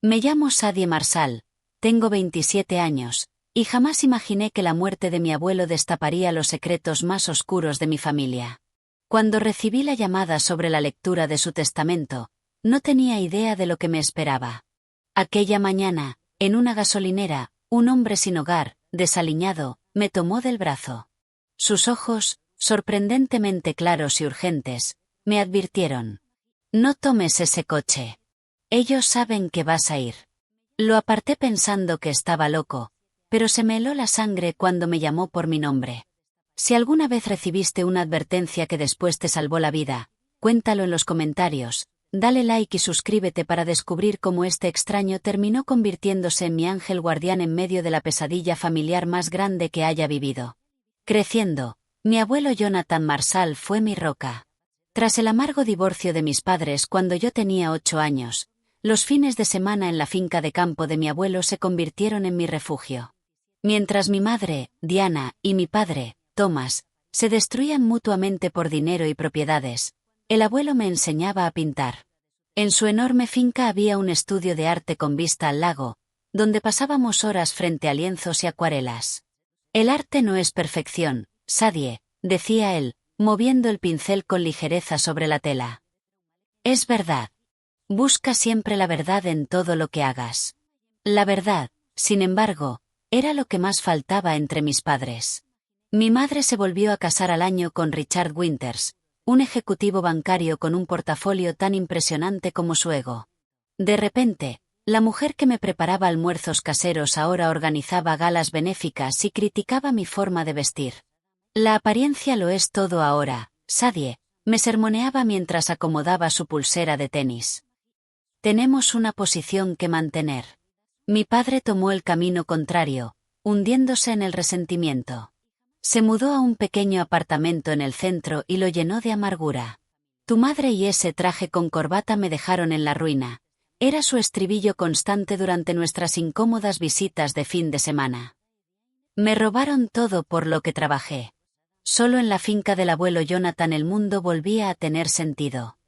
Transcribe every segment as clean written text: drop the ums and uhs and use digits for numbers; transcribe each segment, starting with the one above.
Me llamo Sadie Marshall, tengo 27 años, y jamás imaginé que la muerte de mi abuelo destaparía los secretos más oscuros de mi familia. Cuando recibí la llamada sobre la lectura de su testamento, no tenía idea de lo que me esperaba. Aquella mañana, en una gasolinera, un hombre sin hogar, desaliñado, me tomó del brazo. Sus ojos, sorprendentemente claros y urgentes, me advirtieron: «No tomes ese coche. Ellos saben que vas a ir». Lo aparté pensando que estaba loco, pero se me heló la sangre cuando me llamó por mi nombre. Si alguna vez recibiste una advertencia que después te salvó la vida, cuéntalo en los comentarios, dale like y suscríbete para descubrir cómo este extraño terminó convirtiéndose en mi ángel guardián en medio de la pesadilla familiar más grande que haya vivido. Creciendo, mi abuelo Jonathan Marshall fue mi roca. Tras el amargo divorcio de mis padres cuando yo tenía 8 años, los fines de semana en la finca de campo de mi abuelo se convirtieron en mi refugio. Mientras mi madre, Diana, y mi padre, Thomas, se destruían mutuamente por dinero y propiedades, el abuelo me enseñaba a pintar. En su enorme finca había un estudio de arte con vista al lago, donde pasábamos horas frente a lienzos y acuarelas. «El arte no es perfección, Sadie», decía él, moviendo el pincel con ligereza sobre la tela. «Es verdad. Busca siempre la verdad en todo lo que hagas». La verdad, sin embargo, era lo que más faltaba entre mis padres. Mi madre se volvió a casar al año con Richard Winters, un ejecutivo bancario con un portafolio tan impresionante como su ego. De repente, la mujer que me preparaba almuerzos caseros ahora organizaba galas benéficas y criticaba mi forma de vestir. «La apariencia lo es todo ahora, Sadie», me sermoneaba mientras acomodaba su pulsera de tenis. «Tenemos una posición que mantener». Mi padre tomó el camino contrario, hundiéndose en el resentimiento. Se mudó a un pequeño apartamento en el centro y lo llenó de amargura. «Tu madre y ese traje con corbata me dejaron en la ruina», era su estribillo constante durante nuestras incómodas visitas de fin de semana. «Me robaron todo por lo que trabajé». Solo en la finca del abuelo Jonathan el mundo volvía a tener sentido.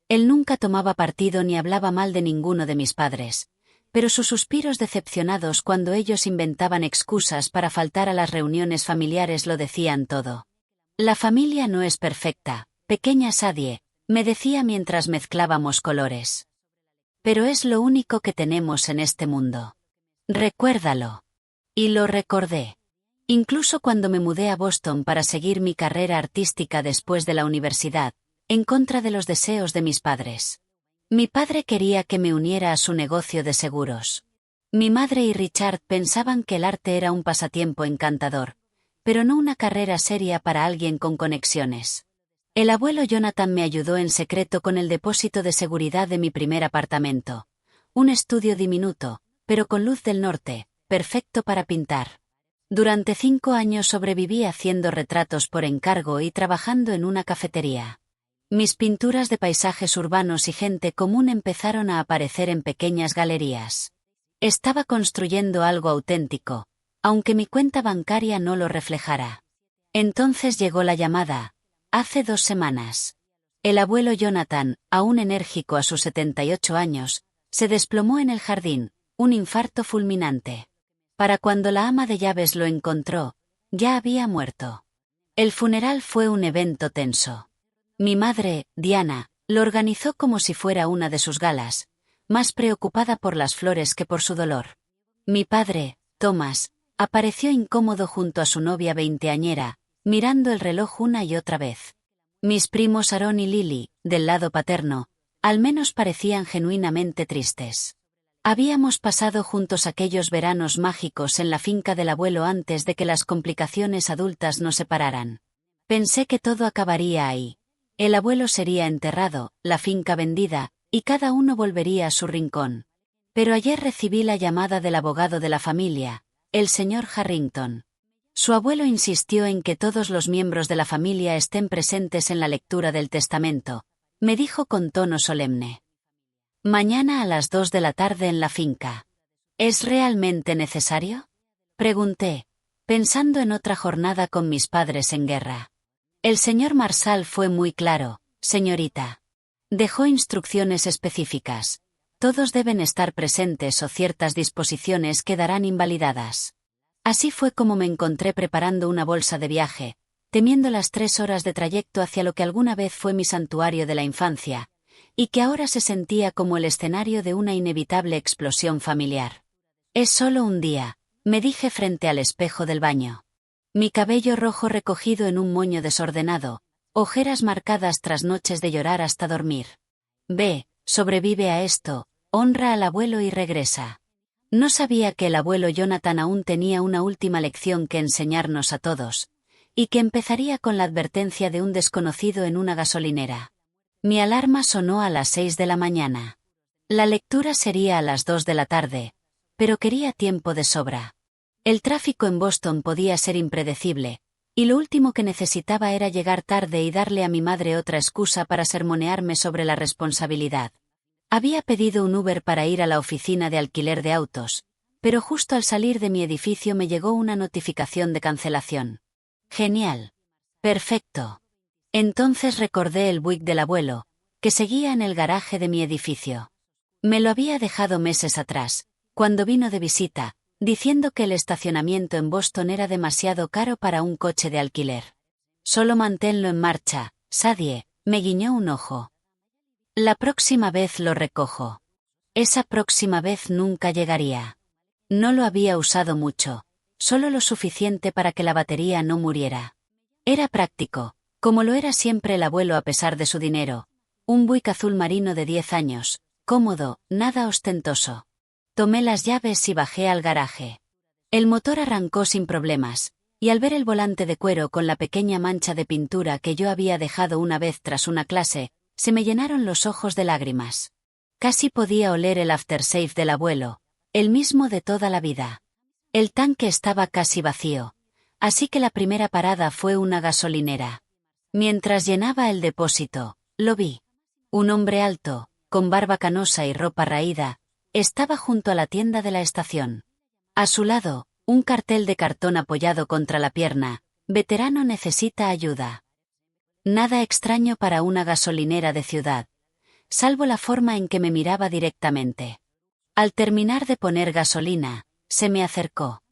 Él nunca tomaba partido ni hablaba mal de ninguno de mis padres, pero sus suspiros decepcionados cuando ellos inventaban excusas para faltar a las reuniones familiares lo decían todo. «La familia no es perfecta, pequeña Sadie», me decía mientras mezclábamos colores. «Pero es lo único que tenemos en este mundo. Recuérdalo». Y lo recordé. Incluso cuando me mudé a Boston para seguir mi carrera artística después de la universidad, en contra de los deseos de mis padres. Mi padre quería que me uniera a su negocio de seguros. Mi madre y Richard pensaban que el arte era un pasatiempo encantador, pero no una carrera seria para alguien con conexiones. El abuelo Jonathan me ayudó en secreto con el depósito de seguridad de mi primer apartamento. Un estudio diminuto, pero con luz del norte, perfecto para pintar. Durante 5 años sobreviví haciendo retratos por encargo y trabajando en una cafetería. Mis pinturas de paisajes urbanos y gente común empezaron a aparecer en pequeñas galerías. Estaba construyendo algo auténtico, aunque mi cuenta bancaria no lo reflejara. Entonces llegó la llamada, hace 2 semanas. El abuelo Jonathan, aún enérgico a sus 78 años, se desplomó en el jardín, un infarto fulminante. Para cuando la ama de llaves lo encontró, ya había muerto. El funeral fue un evento tenso. Mi madre, Diana, lo organizó como si fuera una de sus galas, más preocupada por las flores que por su dolor. Mi padre, Thomas, apareció incómodo junto a su novia veinteañera, mirando el reloj una y otra vez. Mis primos Aaron y Lily, del lado paterno, al menos parecían genuinamente tristes. Habíamos pasado juntos aquellos veranos mágicos en la finca del abuelo antes de que las complicaciones adultas nos separaran. Pensé que todo acabaría ahí. El abuelo sería enterrado, la finca vendida, y cada uno volvería a su rincón. Pero ayer recibí la llamada del abogado de la familia, el señor Harrington. Su abuelo insistió en que todos los miembros de la familia estén presentes en la lectura del testamento, me dijo con tono solemne. «Mañana a las 2 de la tarde en la finca». «¿Es realmente necesario?», pregunté, pensando en otra jornada con mis padres en guerra. «El señor Marshall fue muy claro, señorita. Dejó instrucciones específicas. Todos deben estar presentes o ciertas disposiciones quedarán invalidadas. Así fue como me encontré preparando una bolsa de viaje, temiendo las 3 horas de trayecto hacia lo que alguna vez fue mi santuario de la infancia, y que ahora se sentía como el escenario de una inevitable explosión familiar. Es solo un día, me dije frente al espejo del baño. Mi cabello rojo recogido en un moño desordenado, ojeras marcadas tras noches de llorar hasta dormir. Ve, sobrevive a esto, honra al abuelo y regresa. No sabía que el abuelo Jonathan aún tenía una última lección que enseñarnos a todos, y que empezaría con la advertencia de un desconocido en una gasolinera. Mi alarma sonó a las 6 de la mañana. La lectura sería a las 2 de la tarde, pero quería tiempo de sobra. El tráfico en Boston podía ser impredecible, y lo último que necesitaba era llegar tarde y darle a mi madre otra excusa para sermonearme sobre la responsabilidad. Había pedido un Uber para ir a la oficina de alquiler de autos, pero justo al salir de mi edificio me llegó una notificación de cancelación. Genial. Perfecto. Entonces recordé el Buick del abuelo, que seguía en el garaje de mi edificio. Me lo había dejado meses atrás, cuando vino de visita, diciendo que el estacionamiento en Boston era demasiado caro para un coche de alquiler. Solo manténlo en marcha, Sadie, me guiñó un ojo. La próxima vez lo recojo. Esa próxima vez nunca llegaría. No lo había usado mucho, solo lo suficiente para que la batería no muriera. Era práctico, como lo era siempre el abuelo a pesar de su dinero. Un Buick azul marino de 10 años, cómodo, nada ostentoso. Tomé las llaves y bajé al garaje. El motor arrancó sin problemas, y al ver el volante de cuero con la pequeña mancha de pintura que yo había dejado una vez tras una clase, se me llenaron los ojos de lágrimas. Casi podía oler el aftershave del abuelo, el mismo de toda la vida. El tanque estaba casi vacío, así que la primera parada fue una gasolinera. Mientras llenaba el depósito, lo vi. Un hombre alto, con barba canosa y ropa raída, estaba junto a la tienda de la estación. A su lado, un cartel de cartón apoyado contra la pierna, veterano necesita ayuda. Nada extraño para una gasolinera de ciudad, salvo la forma en que me miraba directamente. Al terminar de poner gasolina, se me acercó.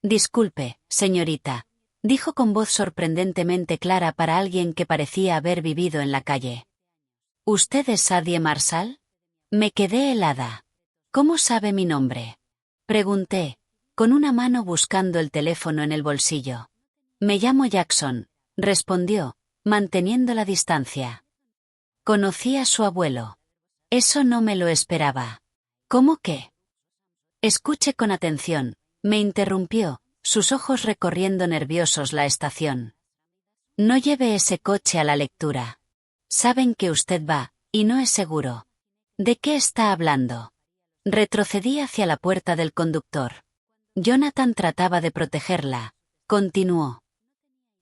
Disculpe, señorita, dijo con voz sorprendentemente clara para alguien que parecía haber vivido en la calle. ¿Usted es Sadie Marshall? Me quedé helada. ¿Cómo sabe mi nombre? Pregunté, con una mano buscando el teléfono en el bolsillo. Me llamo Jackson, respondió, manteniendo la distancia. Conocí a su abuelo. Eso no me lo esperaba. ¿Cómo qué? Escuche con atención, me interrumpió, sus ojos recorriendo nerviosos la estación. No lleve ese coche a la lectura. Saben que usted va, y no es seguro. ¿De qué está hablando? Retrocedí hacia la puerta del conductor. Jonathan trataba de protegerla, continuó.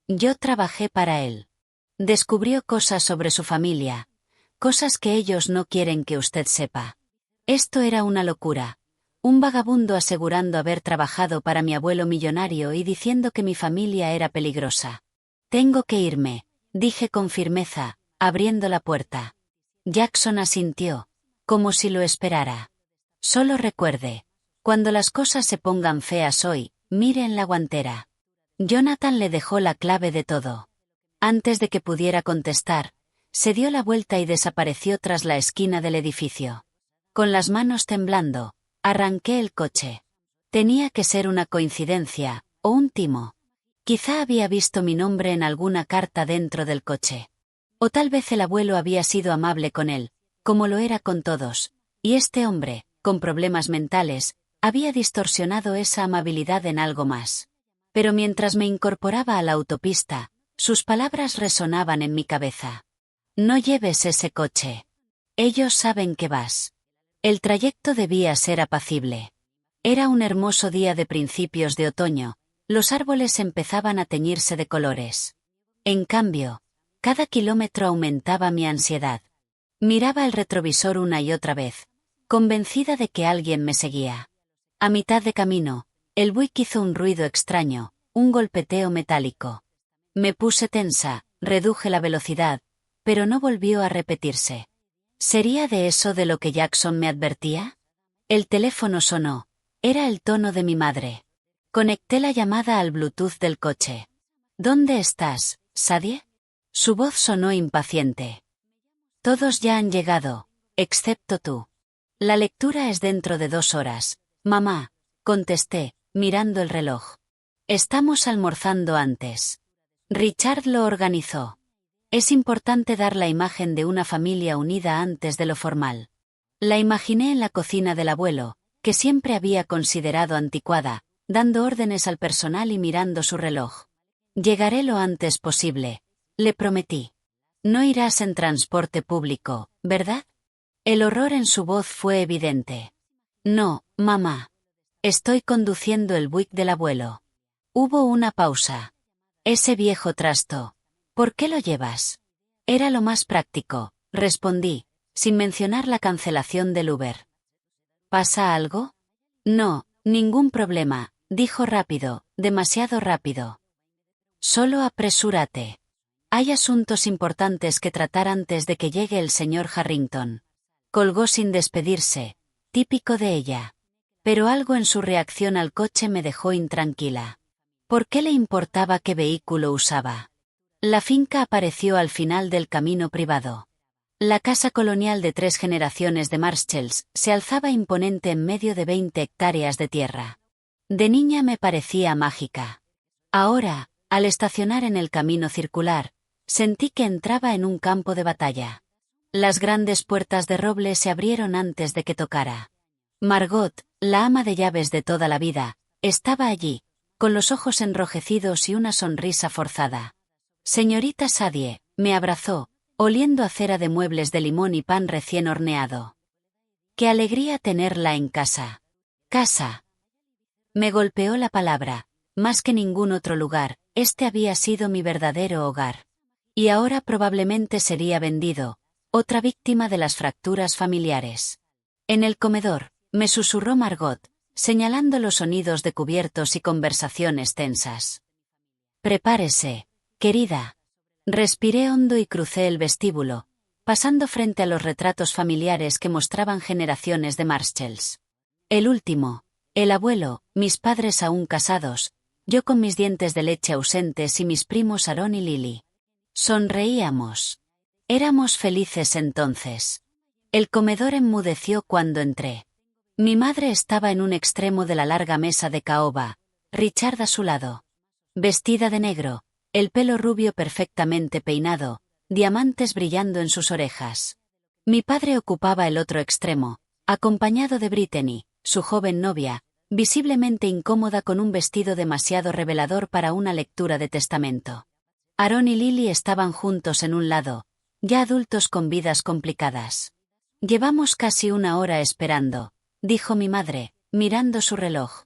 Yo trabajé para él. Descubrió cosas sobre su familia, cosas que ellos no quieren que usted sepa. Esto era una locura. Un vagabundo asegurando haber trabajado para mi abuelo millonario y diciendo que mi familia era peligrosa. Tengo que irme, dije con firmeza, abriendo la puerta. Jackson asintió, como si lo esperara. Solo recuerde, cuando las cosas se pongan feas hoy, mire en la guantera. Jonathan le dejó la clave de todo. Antes de que pudiera contestar, se dio la vuelta y desapareció tras la esquina del edificio. Con las manos temblando, arranqué el coche. Tenía que ser una coincidencia, o un timo. Quizá había visto mi nombre en alguna carta dentro del coche. O tal vez el abuelo había sido amable con él, como lo era con todos, y este hombre, con problemas mentales, había distorsionado esa amabilidad en algo más. Pero mientras me incorporaba a la autopista, sus palabras resonaban en mi cabeza. No lleves ese coche. Ellos saben que vas. El trayecto debía ser apacible. Era un hermoso día de principios de otoño, los árboles empezaban a teñirse de colores. En cambio, cada kilómetro aumentaba mi ansiedad. Miraba el retrovisor una y otra vez, convencida de que alguien me seguía. A mitad de camino, el Buick hizo un ruido extraño, un golpeteo metálico. Me puse tensa, reduje la velocidad, pero no volvió a repetirse. ¿Sería de eso de lo que Jackson me advertía? El teléfono sonó. Era el tono de mi madre. Conecté la llamada al Bluetooth del coche. ¿Dónde estás, Sadie? Su voz sonó impaciente. Todos ya han llegado, excepto tú. La lectura es dentro de 2 horas, mamá, contesté, mirando el reloj. Estamos almorzando antes. Richard lo organizó. Es importante dar la imagen de una familia unida antes de lo formal. La imaginé en la cocina del abuelo, que siempre había considerado anticuada, dando órdenes al personal y mirando su reloj. Llegaré lo antes posible, le prometí. No irás en transporte público, ¿verdad? El horror en su voz fue evidente. No, mamá. Estoy conduciendo el Buick del abuelo. Hubo una pausa. Ese viejo trasto. ¿Por qué lo llevas? Era lo más práctico, respondí, sin mencionar la cancelación del Uber. ¿Pasa algo? No, ningún problema, dijo rápido, demasiado rápido. Solo apresúrate. Hay asuntos importantes que tratar antes de que llegue el señor Harrington. Colgó sin despedirse, típico de ella. Pero algo en su reacción al coche me dejó intranquila. ¿Por qué le importaba qué vehículo usaba? La finca apareció al final del camino privado. La casa colonial de 3 generaciones de Marshalls se alzaba imponente en medio de 20 hectáreas de tierra. De niña me parecía mágica. Ahora, al estacionar en el camino circular, sentí que entraba en un campo de batalla. Las grandes puertas de roble se abrieron antes de que tocara. Margot, la ama de llaves de toda la vida, estaba allí, con los ojos enrojecidos y una sonrisa forzada. Señorita Sadie, me abrazó, oliendo a cera de muebles de limón y pan recién horneado. ¡Qué alegría tenerla en casa! ¡Casa! Me golpeó la palabra. Más que ningún otro lugar, este había sido mi verdadero hogar. Y ahora probablemente sería vendido, otra víctima de las fracturas familiares. En el comedor, me susurró Margot, señalando los sonidos de cubiertos y conversaciones tensas. Prepárese, querida. Respiré hondo y crucé el vestíbulo, pasando frente a los retratos familiares que mostraban generaciones de Marshalls. El último, el abuelo, mis padres aún casados, yo con mis dientes de leche ausentes y mis primos Aaron y Lily. Sonreíamos. Éramos felices entonces. El comedor enmudeció cuando entré. Mi madre estaba en un extremo de la larga mesa de caoba, Richard a su lado. Vestida de negro, el pelo rubio perfectamente peinado, diamantes brillando en sus orejas. Mi padre ocupaba el otro extremo, acompañado de Brittany, su joven novia, visiblemente incómoda con un vestido demasiado revelador para una lectura de testamento. Aaron y Lily estaban juntos en un lado, ya adultos con vidas complicadas. Llevamos casi 1 hora esperando, dijo mi madre, mirando su reloj.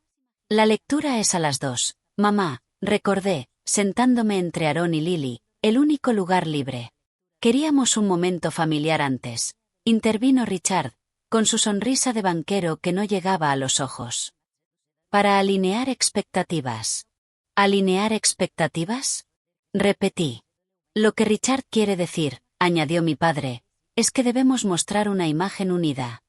La lectura es a las 2, mamá, recordé, sentándome entre Aaron y Lily, el único lugar libre. Queríamos un momento familiar antes, intervino Richard, con su sonrisa de banquero que no llegaba a los ojos. Para alinear expectativas. ¿Alinear expectativas? Repetí. Lo que Richard quiere decir, añadió mi padre, es que debemos mostrar una imagen unida.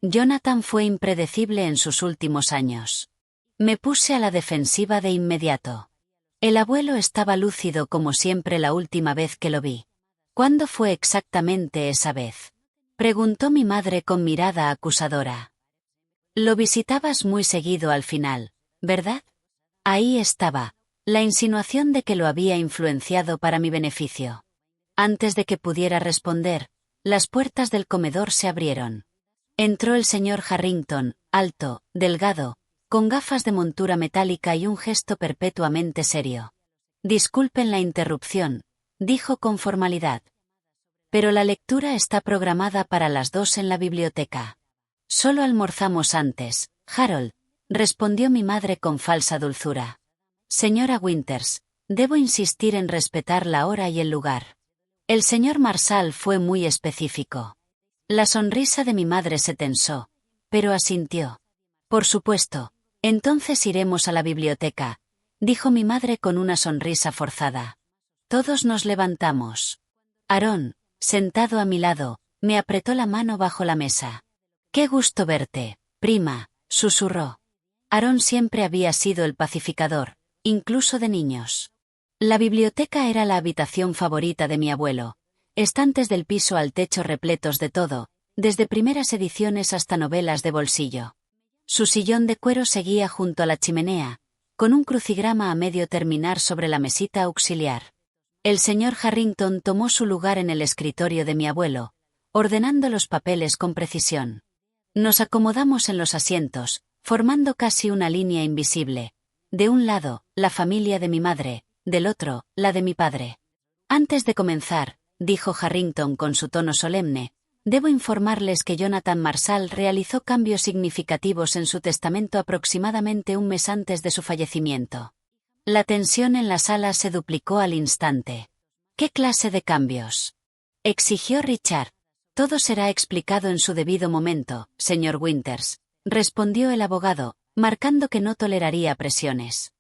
Jonathan fue impredecible en sus últimos años. Me puse a la defensiva de inmediato. El abuelo estaba lúcido como siempre la última vez que lo vi. ¿Cuándo fue exactamente esa vez? Preguntó mi madre con mirada acusadora. Lo visitabas muy seguido al final, ¿verdad? Ahí estaba, la insinuación de que lo había influenciado para mi beneficio. Antes de que pudiera responder, las puertas del comedor se abrieron. Entró el señor Harrington, alto, delgado, con gafas de montura metálica y un gesto perpetuamente serio. Disculpen la interrupción, dijo con formalidad. Pero la lectura está programada para las 2 en la biblioteca. Solo almorzamos antes, Harold, respondió mi madre con falsa dulzura. Señora Winters, debo insistir en respetar la hora y el lugar. El señor Marshall fue muy específico. La sonrisa de mi madre se tensó, pero asintió. Por supuesto, entonces iremos a la biblioteca, dijo mi madre con una sonrisa forzada. Todos nos levantamos. Aaron, sentado a mi lado, Me apretó la mano bajo la mesa. «Qué gusto verte, prima», susurró. Aarón siempre había sido el pacificador, incluso de niños. La biblioteca era la habitación favorita de mi abuelo. Estantes del piso al techo repletos de todo, desde primeras ediciones hasta novelas de bolsillo. Su sillón de cuero seguía junto a la chimenea, con un crucigrama a medio terminar sobre la mesita auxiliar. El señor Harrington tomó su lugar en el escritorio de mi abuelo, ordenando los papeles con precisión. Nos acomodamos en los asientos, formando casi una línea invisible. De un lado, la familia de mi madre, del otro, la de mi padre. Antes de comenzar, dijo Harrington con su tono solemne, debo informarles que Jonathan Marshall realizó cambios significativos en su testamento aproximadamente un mes antes de su fallecimiento. La tensión en la sala se duplicó al instante. ¿Qué clase de cambios?, exigió Richard. Todo será explicado en su debido momento, señor Winters, respondió el abogado, marcando que no toleraría presiones.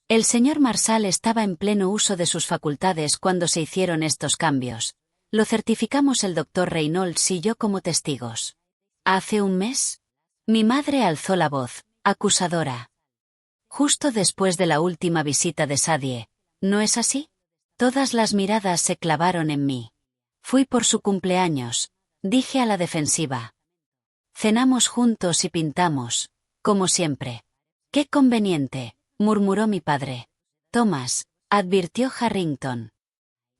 El señor Marshall estaba en pleno uso de sus facultades cuando se hicieron estos cambios. Lo certificamos el doctor Reynolds y yo como testigos. ¿Hace un mes? Mi madre alzó la voz, acusadora. Justo después de la última visita de Sadie, ¿no es así? Todas las miradas se clavaron en mí. Fui por su cumpleaños, dije a la defensiva. Cenamos juntos y pintamos, como siempre. Qué conveniente, murmuró mi padre. Thomas, advirtió Harrington.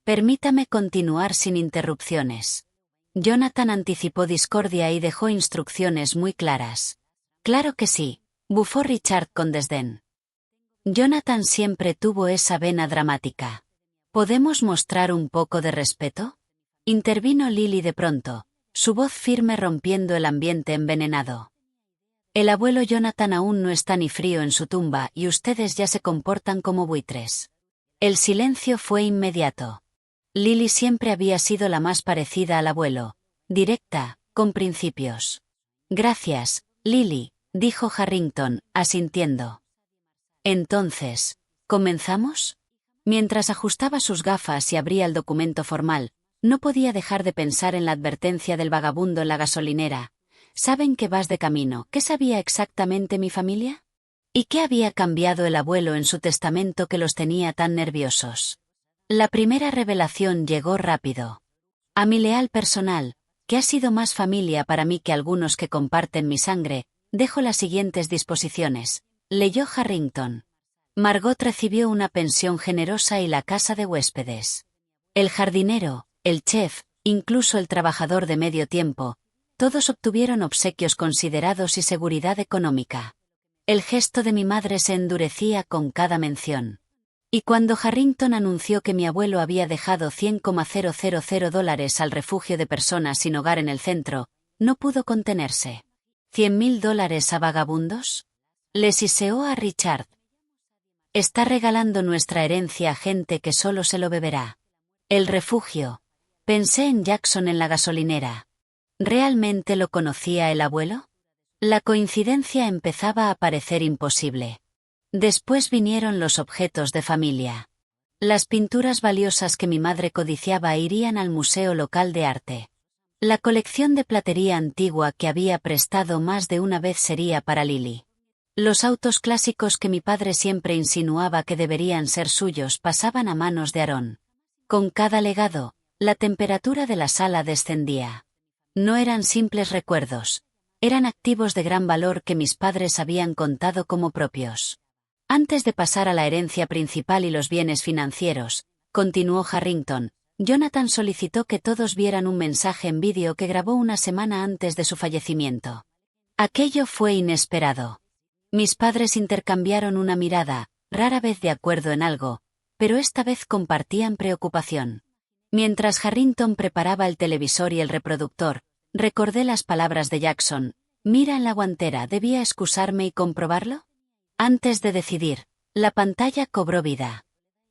Permítame continuar sin interrupciones. Jonathan anticipó discordia y dejó instrucciones muy claras. Claro que sí, bufó Richard con desdén. Jonathan siempre tuvo esa vena dramática. ¿Podemos mostrar un poco de respeto?, intervino Lily de pronto, su voz firme rompiendo el ambiente envenenado. El abuelo Jonathan aún no está ni frío en su tumba y ustedes ya se comportan como buitres. El silencio fue inmediato. Lily siempre había sido la más parecida al abuelo, directa, con principios. Gracias, Lily, dijo Harrington, asintiendo. Entonces, ¿comenzamos? Mientras ajustaba sus gafas y abría el documento formal, no podía dejar de pensar en la advertencia del vagabundo en la gasolinera. ¿Saben que vas de camino? ¿Qué sabía exactamente mi familia? ¿Y qué había cambiado el abuelo en su testamento que los tenía tan nerviosos? La primera revelación llegó rápido. A mi leal personal, que ha sido más familia para mí que algunos que comparten mi sangre, dejo las siguientes disposiciones, leyó Harrington. Margot recibió una pensión generosa y la casa de huéspedes. El jardinero, el chef, incluso el trabajador de medio tiempo, todos obtuvieron obsequios considerados y seguridad económica. El gesto de mi madre se endurecía con cada mención. Y cuando Harrington anunció que mi abuelo había dejado $100,000 al refugio de personas sin hogar en el centro, no pudo contenerse. ¿$100,000 a vagabundos? Le siseó a Richard. Está regalando nuestra herencia a gente que solo se lo beberá. El refugio. Pensé en Jackson en la gasolinera. ¿Realmente lo conocía el abuelo? La coincidencia empezaba a parecer imposible. Después vinieron los objetos de familia. Las pinturas valiosas que mi madre codiciaba irían al Museo Local de Arte. La colección de platería antigua que había prestado más de una vez sería para Lily. Los autos clásicos que mi padre siempre insinuaba que deberían ser suyos pasaban a manos de Aarón. Con cada legado, la temperatura de la sala descendía. No eran simples recuerdos, eran activos de gran valor que mis padres habían contado como propios. Antes de pasar a la herencia principal y los bienes financieros, continuó Harrington, Jonathan solicitó que todos vieran un mensaje en vídeo que grabó una semana antes de su fallecimiento. Aquello fue inesperado. Mis padres intercambiaron una mirada, rara vez de acuerdo en algo, pero esta vez compartían preocupación. Mientras Harrington preparaba el televisor y el reproductor, recordé las palabras de Jackson, mira en la guantera, ¿debía excusarme y comprobarlo? Antes de decidir, la pantalla cobró vida.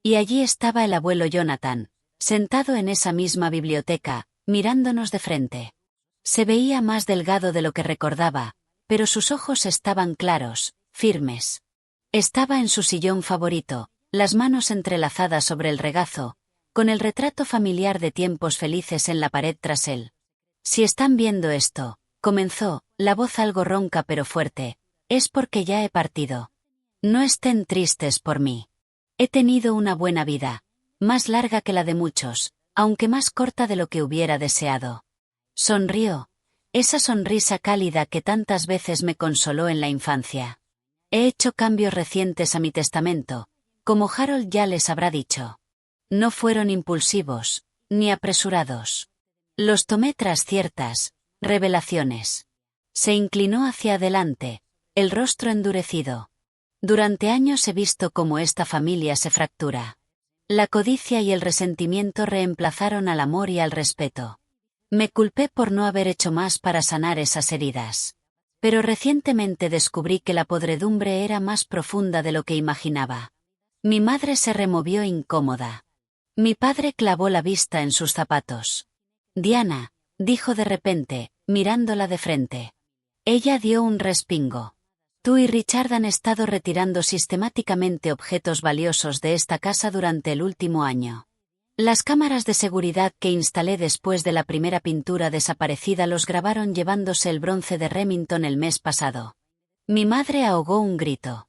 Y allí estaba el abuelo Jonathan, sentado en esa misma biblioteca, mirándonos de frente. Se veía más delgado de lo que recordaba, pero sus ojos estaban claros, firmes. Estaba en su sillón favorito, las manos entrelazadas sobre el regazo, con el retrato familiar de tiempos felices en la pared tras él. Si están viendo esto, comenzó, la voz algo ronca pero fuerte, es porque ya he partido. No estén tristes por mí. He tenido una buena vida, más larga que la de muchos, aunque más corta de lo que hubiera deseado. Sonrió, esa sonrisa cálida que tantas veces me consoló en la infancia. He hecho cambios recientes a mi testamento, como Harold ya les habrá dicho. No fueron impulsivos, ni apresurados. Los tomé tras ciertas revelaciones. Se inclinó hacia adelante, el rostro endurecido. Durante años he visto cómo esta familia se fractura. La codicia y el resentimiento reemplazaron al amor y al respeto. Me culpé por no haber hecho más para sanar esas heridas. Pero recientemente descubrí que la podredumbre era más profunda de lo que imaginaba. Mi madre se removió incómoda. Mi padre clavó la vista en sus zapatos. Diana, dijo de repente, mirándola de frente. Ella dio un respingo. Tú y Richard han estado retirando sistemáticamente objetos valiosos de esta casa durante el último año. Las cámaras de seguridad que instalé después de la primera pintura desaparecida los grabaron llevándose el bronce de Remington el mes pasado. Mi madre ahogó un grito.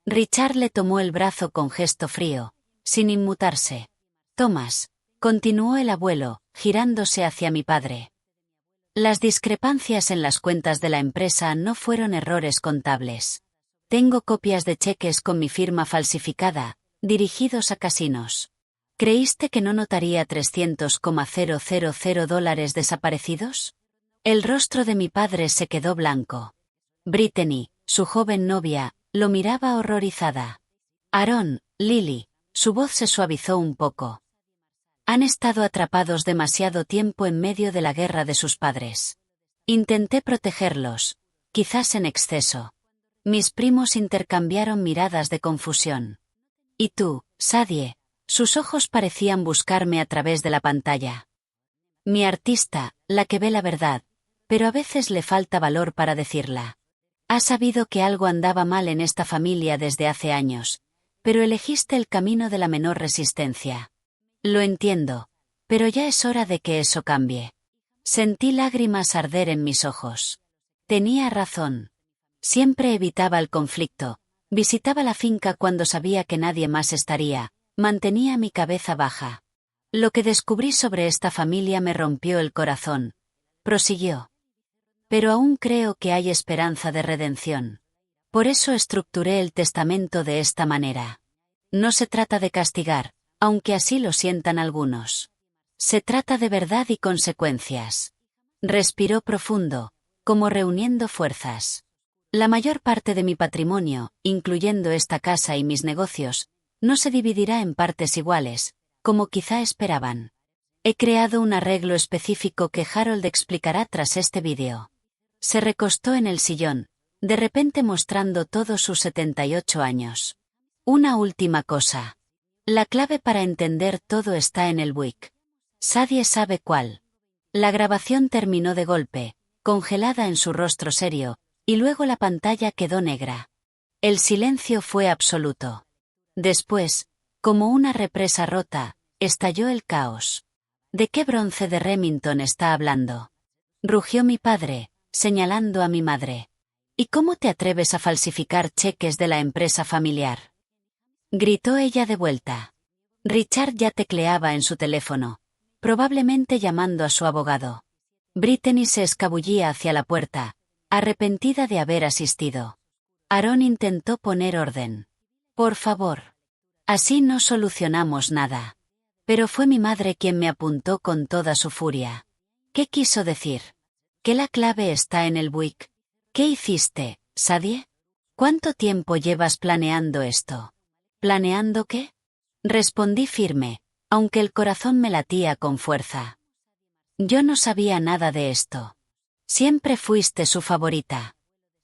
Richard le tomó el brazo con gesto frío, sin inmutarse. Thomas, continuó el abuelo, girándose hacia mi padre. Las discrepancias en las cuentas de la empresa no fueron errores contables. Tengo copias de cheques con mi firma falsificada, dirigidos a casinos. ¿Creíste que no notaría $300,000 desaparecidos? El rostro de mi padre se quedó blanco. Brittany, su joven novia, lo miraba horrorizada. Aaron, Lily, su voz se suavizó un poco. Han estado atrapados demasiado tiempo en medio de la guerra de sus padres. Intenté protegerlos, quizás en exceso. Mis primos intercambiaron miradas de confusión. ¿Y tú, Sadie? Sus ojos parecían buscarme a través de la pantalla. Mi artista, la que ve la verdad, pero a veces le falta valor para decirla. Has sabido que algo andaba mal en esta familia desde hace años, pero elegiste el camino de la menor resistencia. Lo entiendo, pero ya es hora de que eso cambie. Sentí lágrimas arder en mis ojos. Tenía razón. Siempre evitaba el conflicto, visitaba la finca cuando sabía que nadie más estaría. Mantenía mi cabeza baja. Lo que descubrí sobre esta familia me rompió el corazón. Prosiguió. Pero aún creo que hay esperanza de redención. Por eso estructuré el testamento de esta manera. No se trata de castigar, aunque así lo sientan algunos. Se trata de verdad y consecuencias. Respiró profundo, como reuniendo fuerzas. La mayor parte de mi patrimonio, incluyendo esta casa y mis negocios, no se dividirá en partes iguales, como quizá esperaban. He creado un arreglo específico que Harold explicará tras este vídeo. Se recostó en el sillón, de repente mostrando todos sus 78 años. Una última cosa. La clave para entender todo está en el WIC. Sadie sabe cuál. La grabación terminó de golpe, congelada en su rostro serio, y luego la pantalla quedó negra. El silencio fue absoluto. Después, como una represa rota, estalló el caos. ¿De qué bronce de Remington está hablando? Rugió mi padre, señalando a mi madre. ¿Y cómo te atreves a falsificar cheques de la empresa familiar? Gritó ella de vuelta. Richard ya tecleaba en su teléfono, probablemente llamando a su abogado. Brittany se escabullía hacia la puerta, arrepentida de haber asistido. Aaron intentó poner orden. Por favor. Así no solucionamos nada. Pero fue mi madre quien me apuntó con toda su furia. ¿Qué quiso decir? ¿Que la clave está en el WIC? ¿Qué hiciste, Sadie? ¿Cuánto tiempo llevas planeando esto? ¿Planeando qué? Respondí firme, aunque el corazón me latía con fuerza. Yo no sabía nada de esto. Siempre fuiste su favorita.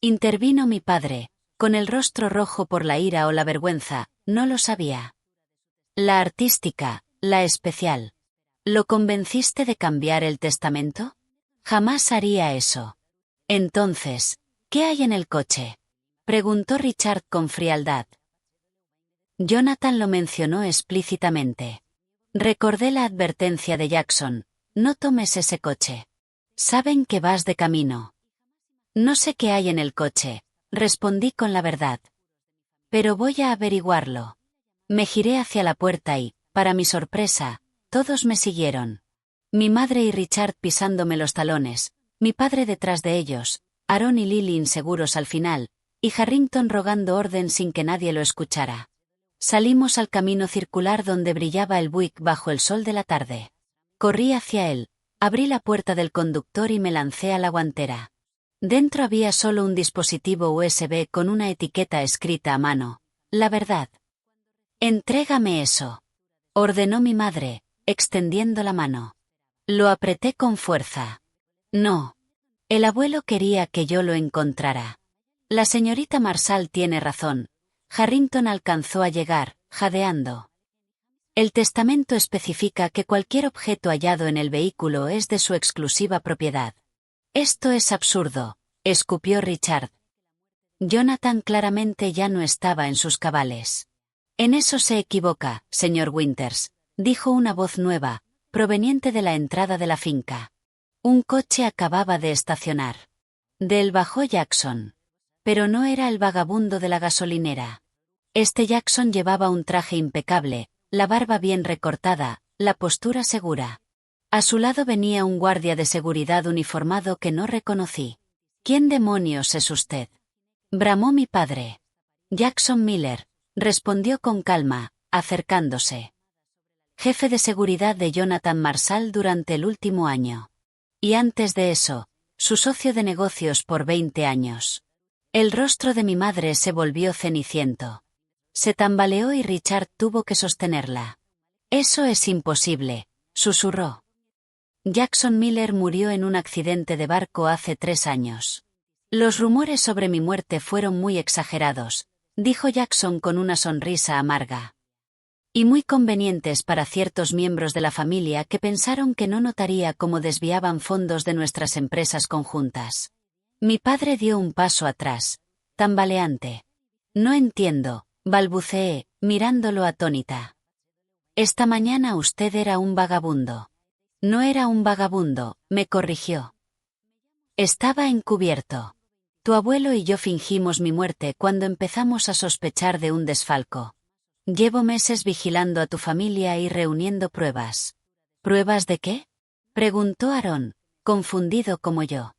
Intervino mi padre, con el rostro rojo por la ira o la vergüenza, no lo sabía. La artística, la especial. ¿Lo convenciste de cambiar el testamento? Jamás haría eso. Entonces, ¿qué hay en el coche? Preguntó Richard con frialdad. Jonathan lo mencionó explícitamente. Recordé la advertencia de Jackson, no tomes ese coche. Saben que vas de camino. No sé qué hay en el coche, respondí con la verdad. Pero voy a averiguarlo. Me giré hacia la puerta y, para mi sorpresa, todos me siguieron. Mi madre y Richard pisándome los talones, mi padre detrás de ellos, Aaron y Lily inseguros al final, y Harrington rogando orden sin que nadie lo escuchara. Salimos al camino circular donde brillaba el Buick bajo el sol de la tarde. Corrí hacia él, abrí la puerta del conductor y me lancé a la guantera. Dentro había solo un dispositivo USB con una etiqueta escrita a mano. La verdad. «Entrégame eso», ordenó mi madre, extendiendo la mano. Lo apreté con fuerza. No. El abuelo quería que yo lo encontrara. La señorita Marshall tiene razón. Harrington alcanzó a llegar, jadeando. El testamento especifica que cualquier objeto hallado en el vehículo es de su exclusiva propiedad. Esto es absurdo, escupió Richard. Jonathan claramente ya no estaba en sus cabales. En eso se equivoca, señor Winters, dijo una voz nueva, proveniente de la entrada de la finca. Un coche acababa de estacionar. De él bajó Jackson. Pero no era el vagabundo de la gasolinera. Este Jackson llevaba un traje impecable, la barba bien recortada, la postura segura. A su lado venía un guardia de seguridad uniformado que no reconocí. ¿Quién demonios es usted?, bramó mi padre. Jackson Miller, respondió con calma, acercándose. Jefe de seguridad de Jonathan Marshall durante el último año. Y antes de eso, su socio de negocios por 20 años. El rostro de mi madre se volvió ceniciento. Se tambaleó y Richard tuvo que sostenerla. Eso es imposible, susurró. Jackson Miller murió en un accidente de barco hace 3 años. Los rumores sobre mi muerte fueron muy exagerados, dijo Jackson con una sonrisa amarga. Y muy convenientes para ciertos miembros de la familia que pensaron que no notaría cómo desviaban fondos de nuestras empresas conjuntas. Mi padre dio un paso atrás, tambaleante. No entiendo, balbuceé, mirándolo atónita. Esta mañana usted era un vagabundo. No era un vagabundo, me corrigió. Estaba encubierto. Tu abuelo y yo fingimos mi muerte cuando empezamos a sospechar de un desfalco. Llevo meses vigilando a tu familia y reuniendo pruebas. ¿Pruebas de qué?, preguntó Aaron, confundido como yo.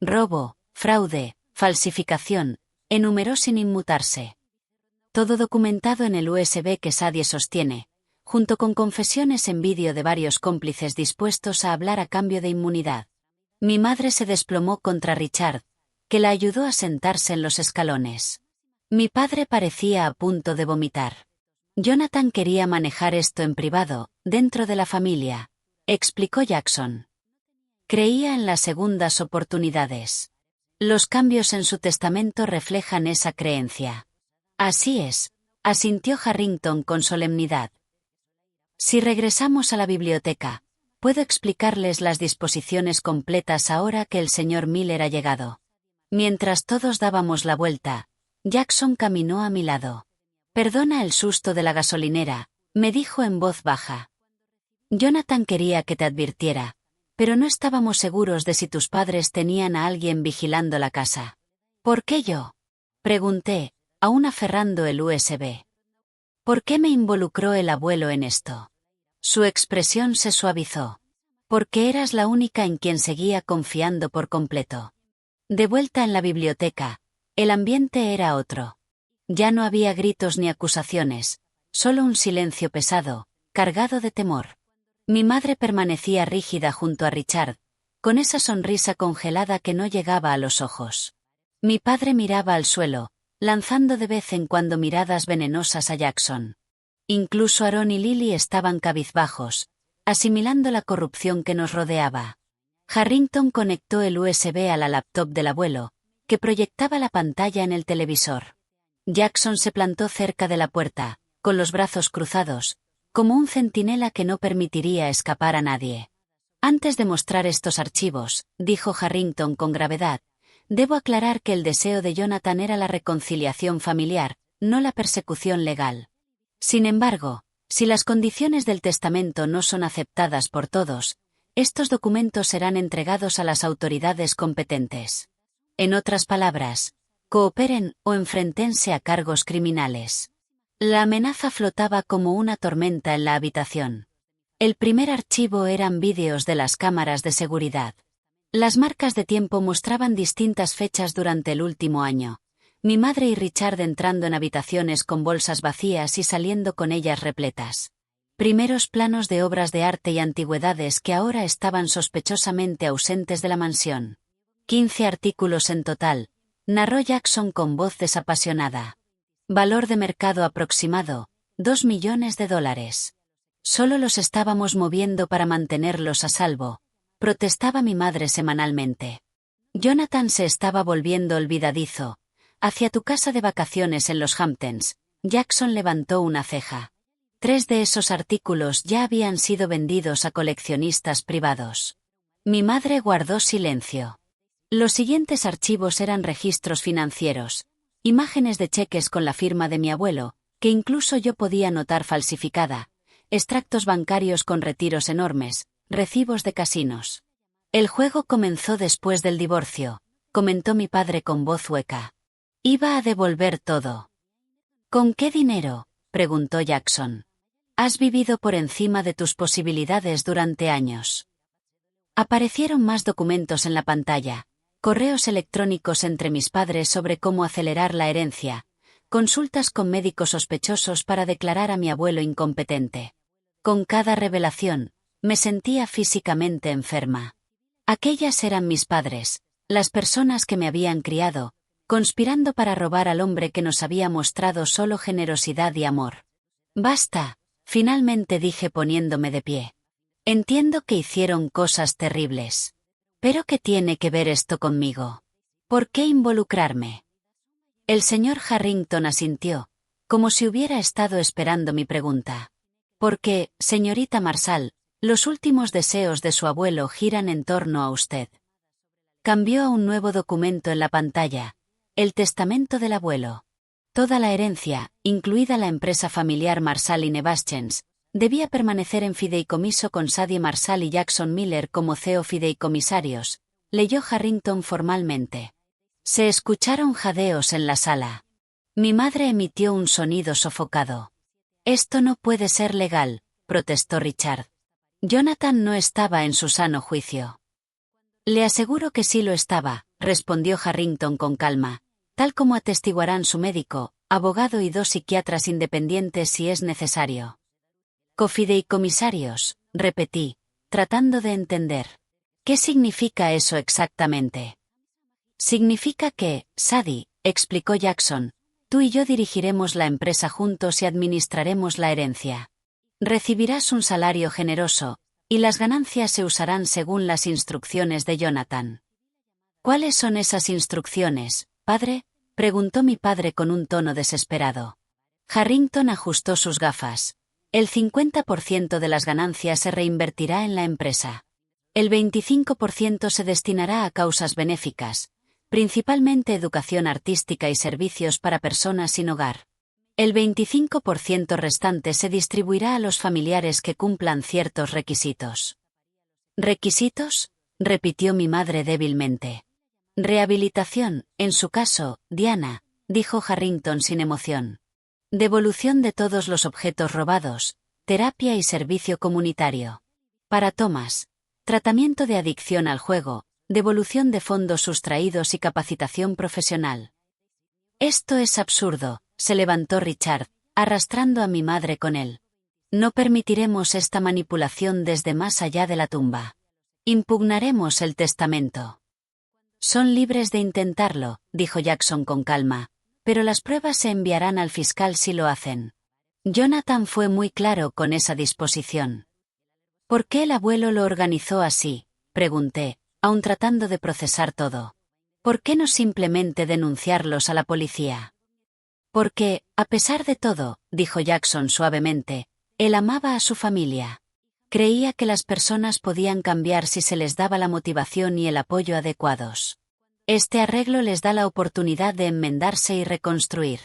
Robo, fraude, falsificación, enumeró sin inmutarse. Todo documentado en el USB que Sadie sostiene, junto con confesiones en vídeo de varios cómplices dispuestos a hablar a cambio de inmunidad. Mi madre se desplomó contra Richard, que la ayudó a sentarse en los escalones. Mi padre parecía a punto de vomitar. Jonathan quería manejar esto en privado, dentro de la familia, explicó Jackson. Creía en las segundas oportunidades. Los cambios en su testamento reflejan esa creencia. Así es, asintió Harrington con solemnidad. Si regresamos a la biblioteca, puedo explicarles las disposiciones completas ahora que el señor Miller ha llegado. Mientras todos dábamos la vuelta, Jackson caminó a mi lado. Perdona el susto de la gasolinera, me dijo en voz baja. Jonathan quería que te advirtiera, pero no estábamos seguros de si tus padres tenían a alguien vigilando la casa. ¿Por qué yo?, pregunté, aún aferrando el USB. ¿Por qué me involucró el abuelo en esto? Su expresión se suavizó. Porque eras la única en quien seguía confiando por completo. De vuelta en la biblioteca, el ambiente era otro. Ya no había gritos ni acusaciones, solo un silencio pesado, cargado de temor. Mi madre permanecía rígida junto a Richard, con esa sonrisa congelada que no llegaba a los ojos. Mi padre miraba al suelo, lanzando de vez en cuando miradas venenosas a Jackson. Incluso Aaron y Lily estaban cabizbajos, asimilando la corrupción que nos rodeaba. Harrington conectó el USB a la laptop del abuelo, que proyectaba la pantalla en el televisor. Jackson se plantó cerca de la puerta, con los brazos cruzados, como un centinela que no permitiría escapar a nadie. Antes de mostrar estos archivos, dijo Harrington con gravedad, debo aclarar que el deseo de Jonathan era la reconciliación familiar, no la persecución legal. Sin embargo, si las condiciones del testamento no son aceptadas por todos, estos documentos serán entregados a las autoridades competentes. En otras palabras, cooperen o enfréntense a cargos criminales. La amenaza flotaba como una tormenta en la habitación. El primer archivo eran vídeos de las cámaras de seguridad. Las marcas de tiempo mostraban distintas fechas durante el último año. Mi madre y Richard entrando en habitaciones con bolsas vacías y saliendo con ellas repletas. Primeros planos de obras de arte y antigüedades que ahora estaban sospechosamente ausentes de la mansión. 15 artículos en total, narró Jackson con voz desapasionada. Valor de mercado aproximado, $2 millones. Solo los estábamos moviendo para mantenerlos a salvo, protestaba mi madre semanalmente. Jonathan se estaba volviendo olvidadizo. Hacia tu casa de vacaciones en los Hamptons, Jackson levantó una ceja. 3 de esos artículos ya habían sido vendidos a coleccionistas privados. Mi madre guardó silencio. Los siguientes archivos eran registros financieros, imágenes de cheques con la firma de mi abuelo, que incluso yo podía notar falsificada, extractos bancarios con retiros enormes, recibos de casinos. El juego comenzó después del divorcio, comentó mi padre con voz hueca. Iba a devolver todo. ¿Con qué dinero?, preguntó Jackson. Has vivido por encima de tus posibilidades durante años. Aparecieron más documentos en la pantalla, correos electrónicos entre mis padres sobre cómo acelerar la herencia, consultas con médicos sospechosos para declarar a mi abuelo incompetente. Con cada revelación, me sentía físicamente enferma. Aquellas eran mis padres, las personas que me habían criado, conspirando para robar al hombre que nos había mostrado solo generosidad y amor. Basta, finalmente dije poniéndome de pie. Entiendo que hicieron cosas terribles. ¿Pero qué tiene que ver esto conmigo? ¿Por qué involucrarme? El señor Harrington asintió, como si hubiera estado esperando mi pregunta. Porque, señorita Marshall, los últimos deseos de su abuelo giran en torno a usted. Cambió a un nuevo documento en la pantalla, el testamento del abuelo. Toda la herencia, incluida la empresa familiar Marshall & Nebaschens, debía permanecer en fideicomiso con Sadie Marshall y Jackson Miller como CEO fideicomisarios, leyó Harrington formalmente. Se escucharon jadeos en la sala. Mi madre emitió un sonido sofocado. Esto no puede ser legal, protestó Richard. Jonathan no estaba en su sano juicio. Le aseguro que sí lo estaba, respondió Harrington con calma, tal como atestiguarán su médico, abogado y 2 psiquiatras independientes si es necesario. Cofideicomisarios, repetí, tratando de entender. ¿Qué significa eso exactamente? Significa que, Sadie, explicó Jackson, tú y yo dirigiremos la empresa juntos y administraremos la herencia. Recibirás un salario generoso, y las ganancias se usarán según las instrucciones de Jonathan. ¿Cuáles son esas instrucciones, padre?, preguntó mi padre con un tono desesperado. Harrington ajustó sus gafas. El 50% de las ganancias se reinvertirá en la empresa. El 25% se destinará a causas benéficas, principalmente educación artística y servicios para personas sin hogar. El 25% restante se distribuirá a los familiares que cumplan ciertos requisitos. ¿Requisitos?, repitió mi madre débilmente. Rehabilitación, en su caso, Diana, dijo Harrington sin emoción. Devolución de todos los objetos robados, terapia y servicio comunitario. Para Thomas, tratamiento de adicción al juego, devolución de fondos sustraídos y capacitación profesional. Esto es absurdo, se levantó Richard, arrastrando a mi madre con él. No permitiremos esta manipulación desde más allá de la tumba. Impugnaremos el testamento. Son libres de intentarlo, dijo Jackson con calma, pero las pruebas se enviarán al fiscal si lo hacen. Jonathan fue muy claro con esa disposición. ¿Por qué el abuelo lo organizó así?, pregunté, aún tratando de procesar todo. ¿Por qué no simplemente denunciarlos a la policía? Porque, a pesar de todo, dijo Jackson suavemente, él amaba a su familia. Creía que las personas podían cambiar si se les daba la motivación y el apoyo adecuados. Este arreglo les da la oportunidad de enmendarse y reconstruir.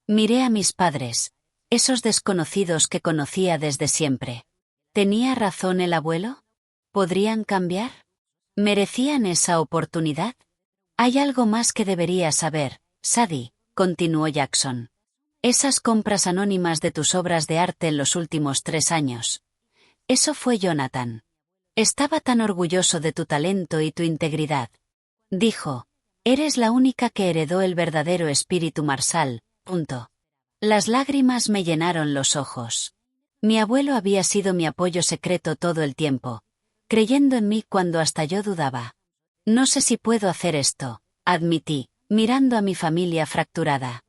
Miré a mis padres, esos desconocidos que conocía desde siempre. ¿Tenía razón el abuelo? ¿Podrían cambiar? ¿Merecían esa oportunidad? Hay algo más que deberías saber, Sadie, continuó Jackson. Esas compras anónimas de tus obras de arte en los últimos 3 años. Eso fue Jonathan. Estaba tan orgulloso de tu talento y tu integridad. Dijo, eres la única que heredó el verdadero espíritu Marshall. Las lágrimas me llenaron los ojos. Mi abuelo había sido mi apoyo secreto todo el tiempo, creyendo en mí cuando hasta yo dudaba. No sé si puedo hacer esto, admití, mirando a mi familia fracturada.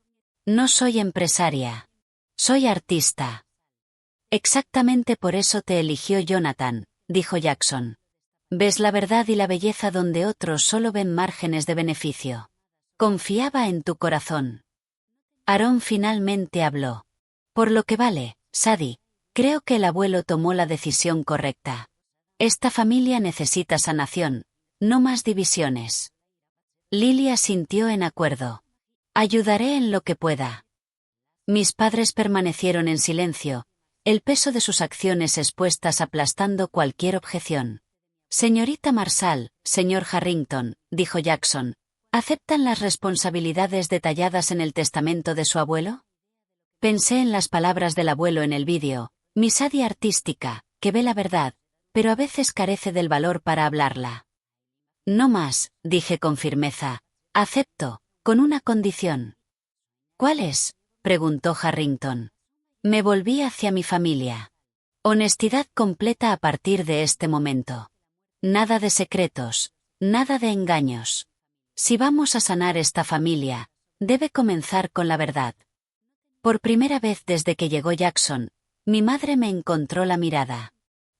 No soy empresaria. Soy artista. Exactamente por eso te eligió Jonathan, dijo Jackson. Ves la verdad y la belleza donde otros solo ven márgenes de beneficio. Confiaba en tu corazón. Aaron finalmente habló. Por lo que vale, Sadie, creo que el abuelo tomó la decisión correcta. Esta familia necesita sanación, no más divisiones. Lily asintió en acuerdo. Ayudaré en lo que pueda. Mis padres permanecieron en silencio, el peso de sus acciones expuestas aplastando cualquier objeción. Señorita Marshall, señor Harrington, dijo Jackson, ¿aceptan las responsabilidades detalladas en el testamento de su abuelo? Pensé en las palabras del abuelo en el vídeo, mi Sadie artística, que ve la verdad, pero a veces carece del valor para hablarla. No más, dije con firmeza. Acepto, con una condición. ¿Cuál es?, preguntó Harrington. Me volví hacia mi familia. Honestidad completa a partir de este momento. Nada de secretos, nada de engaños. Si vamos a sanar esta familia, debe comenzar con la verdad. Por primera vez desde que llegó Jackson, mi madre me encontró la mirada.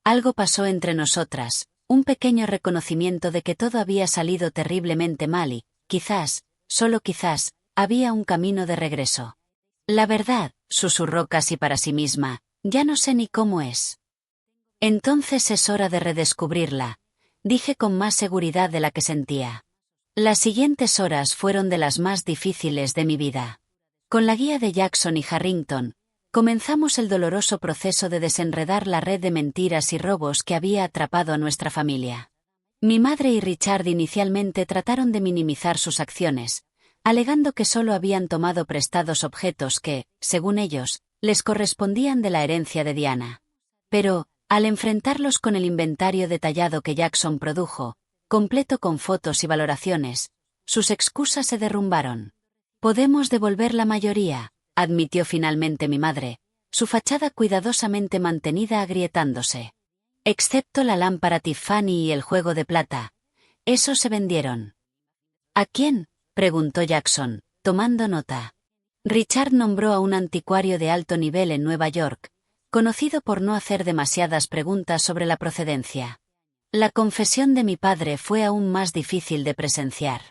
Algo pasó entre nosotras, un pequeño reconocimiento de que todo había salido terriblemente mal y, quizás, solo quizás, había un camino de regreso. La verdad, susurró casi para sí misma, ya no sé ni cómo es. Entonces es hora de redescubrirla, dije con más seguridad de la que sentía. Las siguientes horas fueron de las más difíciles de mi vida. Con la guía de Jackson y Harrington, comenzamos el doloroso proceso de desenredar la red de mentiras y robos que había atrapado a nuestra familia. Mi madre y Richard inicialmente trataron de minimizar sus acciones, alegando que solo habían tomado prestados objetos que, según ellos, les correspondían de la herencia de Diana. Pero, al enfrentarlos con el inventario detallado que Jackson produjo, completo con fotos y valoraciones, sus excusas se derrumbaron. Podemos devolver la mayoría, admitió finalmente mi madre, su fachada cuidadosamente mantenida agrietándose. Excepto la lámpara Tiffany y el juego de plata. Esos se vendieron. ¿A quién?, preguntó Jackson, tomando nota. Richard nombró a un anticuario de alto nivel en Nueva York, conocido por no hacer demasiadas preguntas sobre la procedencia. La confesión de mi padre fue aún más difícil de presenciar.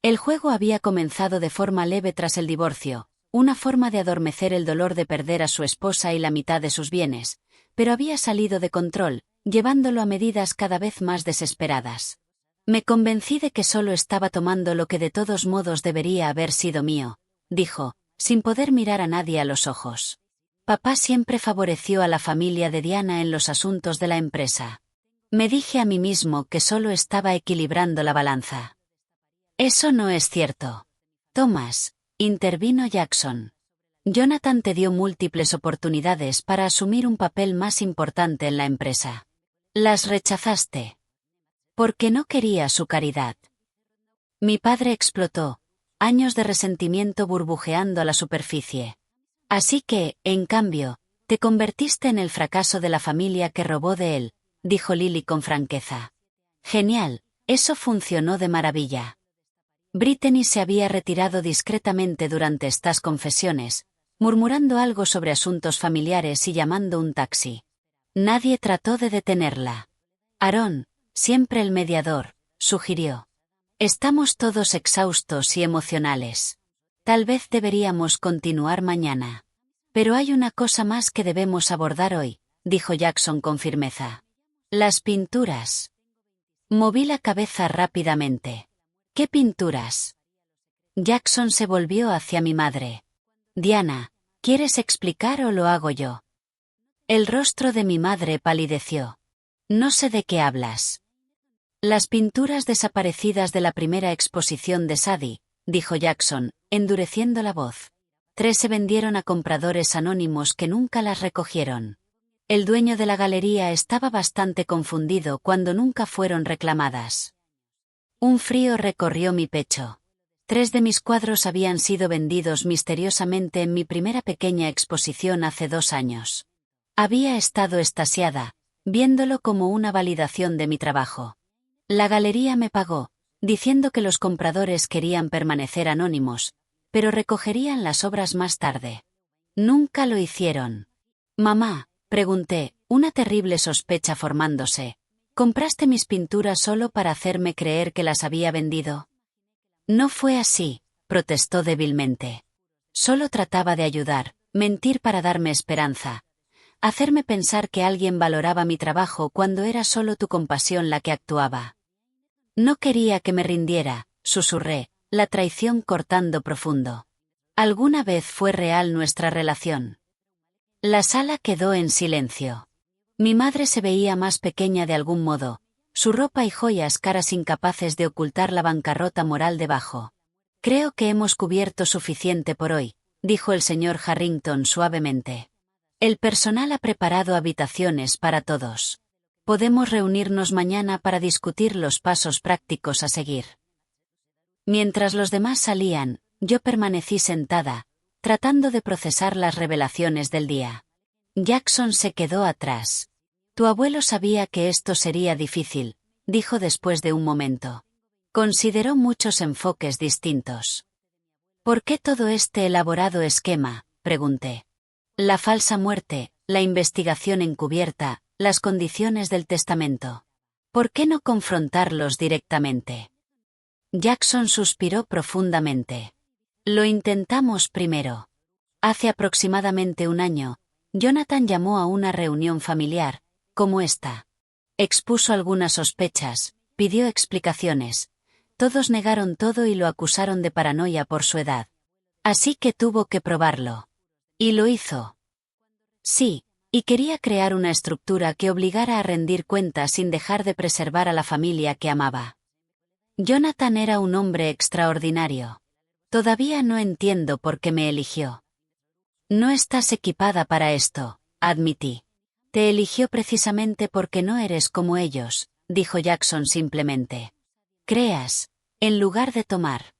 El juego había comenzado de forma leve tras el divorcio, una forma de adormecer el dolor de perder a su esposa y la mitad de sus bienes, pero había salido de control, llevándolo a medidas cada vez más desesperadas. Me convencí de que solo estaba tomando lo que de todos modos debería haber sido mío, dijo, sin poder mirar a nadie a los ojos. Papá siempre favoreció a la familia de Diana en los asuntos de la empresa. Me dije a mí mismo que solo estaba equilibrando la balanza. Eso no es cierto. Thomas, intervino Jackson. Jonathan te dio múltiples oportunidades para asumir un papel más importante en la empresa. Las rechazaste. Porque no quería su caridad. Mi padre explotó, años de resentimiento burbujeando a la superficie. Así que, en cambio, te convertiste en el fracaso de la familia que robó de él, dijo Lily con franqueza. Genial, eso funcionó de maravilla. Brittany se había retirado discretamente durante estas confesiones, murmurando algo sobre asuntos familiares y llamando un taxi. Nadie trató de detenerla. Aaron, siempre el mediador, sugirió. Estamos todos exhaustos y emocionales. Tal vez deberíamos continuar mañana. Pero hay una cosa más que debemos abordar hoy, dijo Jackson con firmeza. Las pinturas. Moví la cabeza rápidamente. ¿Qué pinturas? Jackson se volvió hacia mi madre. Diana, ¿quieres explicar o lo hago yo? El rostro de mi madre palideció. No sé de qué hablas. Las pinturas desaparecidas de la primera exposición de Sadie, dijo Jackson, endureciendo la voz. 3 se vendieron a compradores anónimos que nunca las recogieron. El dueño de la galería estaba bastante confundido cuando nunca fueron reclamadas. Un frío recorrió mi pecho. 3 de mis cuadros habían sido vendidos misteriosamente en mi primera pequeña exposición hace 2 años. Había estado extasiada, viéndolo como una validación de mi trabajo. La galería me pagó, diciendo que los compradores querían permanecer anónimos, pero recogerían las obras más tarde. Nunca lo hicieron. Mamá, pregunté, una terrible sospecha formándose. ¿Compraste mis pinturas solo para hacerme creer que las había vendido? No fue así, protestó débilmente. Solo trataba de ayudar, mentir para darme esperanza. Hacerme pensar que alguien valoraba mi trabajo cuando era solo tu compasión la que actuaba. No quería que me rindiera, susurré, la traición cortando profundo. ¿Alguna vez fue real nuestra relación? La sala quedó en silencio. Mi madre se veía más pequeña de algún modo, su ropa y joyas caras incapaces de ocultar la bancarrota moral debajo. Creo que hemos cubierto suficiente por hoy, dijo el señor Harrington suavemente. El personal ha preparado habitaciones para todos. Podemos reunirnos mañana para discutir los pasos prácticos a seguir. Mientras los demás salían, yo permanecí sentada, tratando de procesar las revelaciones del día. Jackson se quedó atrás. Tu abuelo sabía que esto sería difícil, dijo después de un momento. Consideró muchos enfoques distintos. ¿Por qué todo este elaborado esquema?, pregunté. La falsa muerte, la investigación encubierta, las condiciones del testamento. ¿Por qué no confrontarlos directamente? Jackson suspiró profundamente. Lo intentamos primero. Hace aproximadamente 1 año, Jonathan llamó a una reunión familiar, como esta. Expuso algunas sospechas, pidió explicaciones. Todos negaron todo y lo acusaron de paranoia por su edad. Así que tuvo que probarlo. Y lo hizo. Sí, y quería crear una estructura que obligara a rendir cuentas sin dejar de preservar a la familia que amaba. Jonathan era un hombre extraordinario. Todavía no entiendo por qué me eligió. No estás equipada para esto, admití. Te eligió precisamente porque no eres como ellos, dijo Jackson simplemente. Creas, en lugar de tomar.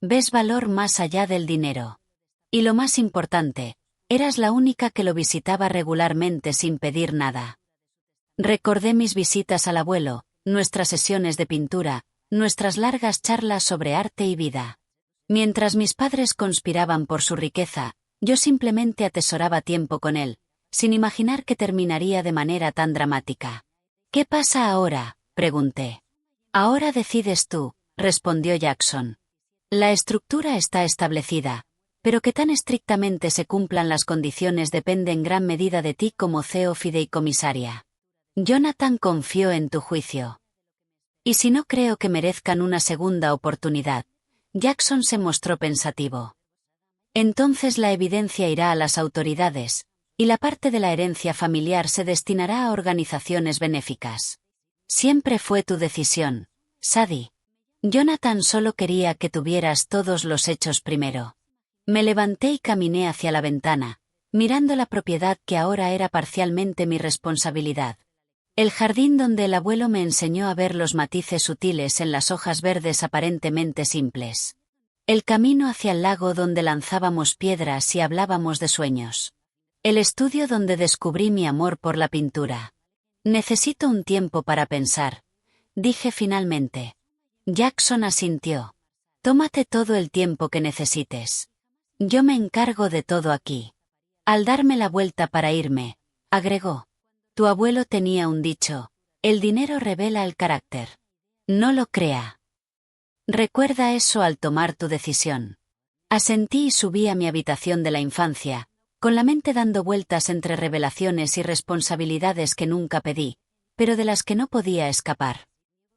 Ves valor más allá del dinero. Y lo más importante, eras la única que lo visitaba regularmente sin pedir nada. Recordé mis visitas al abuelo, nuestras sesiones de pintura, nuestras largas charlas sobre arte y vida. Mientras mis padres conspiraban por su riqueza, yo simplemente atesoraba tiempo con él, sin imaginar que terminaría de manera tan dramática. ¿Qué pasa ahora?, pregunté. Ahora decides tú, respondió Jackson. La estructura está establecida, pero que tan estrictamente se cumplan las condiciones depende en gran medida de ti como CEO fideicomisaria. Jonathan confió en tu juicio. ¿Y si no creo que merezcan una segunda oportunidad? Jackson se mostró pensativo. Entonces la evidencia irá a las autoridades, y la parte de la herencia familiar se destinará a organizaciones benéficas. Siempre fue tu decisión, Sadie. Jonathan solo quería que tuvieras todos los hechos primero. Me levanté y caminé hacia la ventana, mirando la propiedad que ahora era parcialmente mi responsabilidad. El jardín donde el abuelo me enseñó a ver los matices sutiles en las hojas verdes aparentemente simples. El camino hacia el lago donde lanzábamos piedras y hablábamos de sueños. El estudio donde descubrí mi amor por la pintura. Necesito un tiempo para pensar, dije finalmente. Jackson asintió. Tómate todo el tiempo que necesites. Yo me encargo de todo aquí. Al darme la vuelta para irme, agregó. Tu abuelo tenía un dicho, el dinero revela el carácter. No lo crea. Recuerda eso al tomar tu decisión. Asentí y subí a mi habitación de la infancia, con la mente dando vueltas entre revelaciones y responsabilidades que nunca pedí, pero de las que no podía escapar.